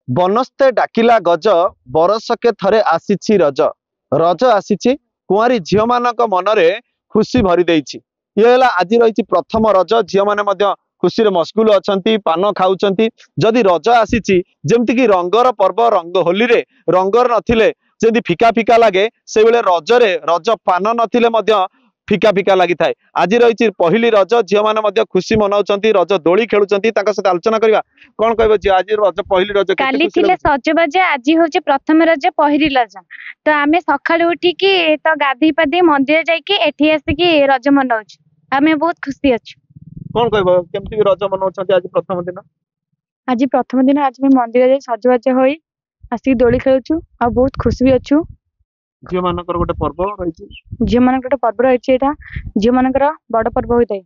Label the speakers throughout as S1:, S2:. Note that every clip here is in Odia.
S1: बनस्ते डाकिला गज बरसके थरे आसीछि रज रज आसीछि कुआरी झील मान मनरे खुशी भरी देइछि। ये ହେଲା ଆଜି ରହିଛି ପ୍ରଥମ ରଜ। ଝିଅମାନେ ମଧ୍ୟ ଖୁସିରେ ମସଗୁଲ ଅଛନ୍ତି, ପାନ ଖାଉଛନ୍ତି। ଯଦି ରଜ ଆସିଛି ଯେମିତି କି ରଙ୍ଗର ପର୍ବ, ରଙ୍ଗ ହୋଲିରେ ରଙ୍ଗ ନଥିଲେ ଯେମିତି ଫିକା ଫିକା ଲାଗେ, ସେଇଭଳି ରଜରେ ରଜ ପାନ ନଥିଲେ ମଧ୍ୟ ଫିକା ଫିକା ଲାଗିଥାଏ। ଆଜି ରହିଛି ପହିଲି ରଜ, ଝିଅମାନେ ମଧ୍ୟ ଖୁସି ମନାଉଛନ୍ତି, ରଜ ଦୋଳି ଖେଳୁଛନ୍ତି। ତାଙ୍କ ସହିତ ଆଲୋଚନା କରିବା। କଣ କହିବ ଝିଅ, ଆଜି ରଜ ପହିଲି ରଜ କେତେ
S2: କାଲି
S1: ଖୁସି
S2: ଥିଲେ
S1: ଲାଗୁଛି?
S2: ସଜବାଜ, ଆଜି ହଉଛି ପ୍ରଥମ ରଜ, ପହିଲି ରଜ। ତ ଆମେ ସକାଳୁ ଉଠିକି ତ ଗାଧେଇ ପାଧେଇ ମନ୍ଦିର ଯାଇକି ଏଠି ଆସିକି ରଜ ମନାଉଛୁ। ଆମେ ବହୁତ ଖୁସି ଅଛୁ।
S1: କଣ କହିବ କେମିତି ରଜ ମନାଉଛନ୍ତି ଆଜି ପ୍ରଥମ ଦିନ?
S2: ଆଜି ପ୍ରଥମ ଦିନ, ଆଜି ଆମେ ମନ୍ଦିର ଯାଇ ସଜବାଜ ହୋଇ ଆସିକି ଦୋଳି ଖେଳୁଛୁ ଆଉ ବହୁତ ଖୁସି ବି ଅଛୁ।
S1: ଝିଅ ମାନଙ୍କର ଗୋଟେ ପର୍ବ ରହିଛି।
S2: ଝିଅ ମାନଙ୍କର ଗୋଟେ ପର୍ବ ରହିଛି, ଏଇଟା ଝିଅ ମାନଙ୍କର ବଡ ପର୍ବ ହୋଇଥାଏ।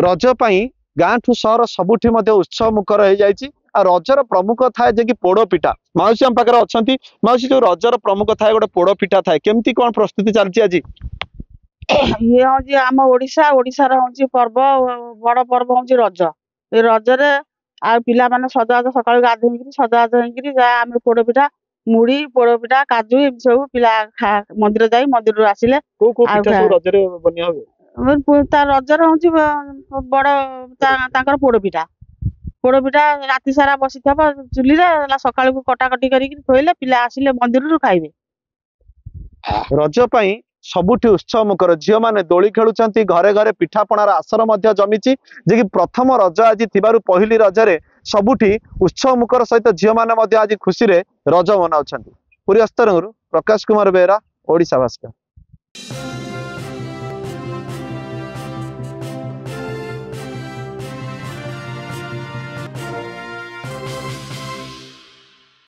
S1: ରଜ ପାଇଁ ଗାଁ ଠୁ ସହର ସବୁଠି ମଧ୍ୟ ଉତ୍ସବ ମୁଖର ହେଇଯାଇଛି। ଆଉ ରଜର ପ୍ରମୁଖ ଥାଏ ଯେ କି ପୋଡ ପିଠା। ମାଉସୀ ଆମ ପାଖରେ ଅଛନ୍ତି। ମାଉସୀ, ଯୋଉ ରଜର ପ୍ରମୁଖ ଥାଏ ଗୋଟେ ପୋଡ ପିଠା ଥାଏ, କେମିତି କଣ ପ୍ରସ୍ତୁତି ଚାଲିଛି ଆଜି?
S3: ଇଏ ହଉଛି ଆମ ଓଡିଶାର ହଉଛି ପର୍ବ, ବଡ ପର୍ବ ହଉଛି ରଜ। ଏ ରଜରେ ଆଉ ପିଲାମାନେ ସଜବାଜ, ସକାଳୁ ଗାଧେଇକିରି ସଜବାଜ ହେଇକିରି ଯାଏ ଆମେ ପୋଡପିଠା, ମୁଢି, ପୋଡପିଠା, କାଜୁ ଏମିତି ସବୁ ପିଲା ମନ୍ଦିର ଯାଇ ମନ୍ଦିରରୁ ଆସିଲେ
S1: କୋଉ କୋଉ
S3: ଆଉ
S1: ପିଠା ସବୁ ରଜରେ ବନିଆ ହୁଏ?
S3: ତା ରଜରେ ହଉଛି ବଡ ତାଙ୍କର ପୋଡପିଠା ରାତି ସାରା ବସିଥିବ ଚୁଲିରେ, ସକାଳକୁ କଟାକଟି କରିକି ଥୋଇଲେ ପିଲା ଆସିଲେ ମନ୍ଦିରରୁ ଖାଇବେ।
S1: ରଜ ପାଇଁ ସବୁଠି ଉତ୍ସବ ମୁଖର। ଝିଅ ମାନେ ଦୋଳି ଖେଳୁଛନ୍ତି, ଘରେ ଘରେ ପିଠାପଣାର ଆସର ମଧ୍ୟ ଜମିଛି। ଯେ କି ପ୍ରଥମ ରଜ ଆଜି ଥିବାରୁ ପହିଲି ରଜରେ ସବୁଠି ଉତ୍ସବ ମୁଖର ସହିତ ଝିଅ ମାନେ ମଧ୍ୟ ଆଜି ଖୁସିରେ ରଜ ମନାଉଛନ୍ତି। ପୁରୀ ଅସ୍ତରଙ୍ଗରୁ ପ୍ରକାଶ କୁମାର ବେହେରା, ଓଡ଼ିଶା ଭାସ୍କର।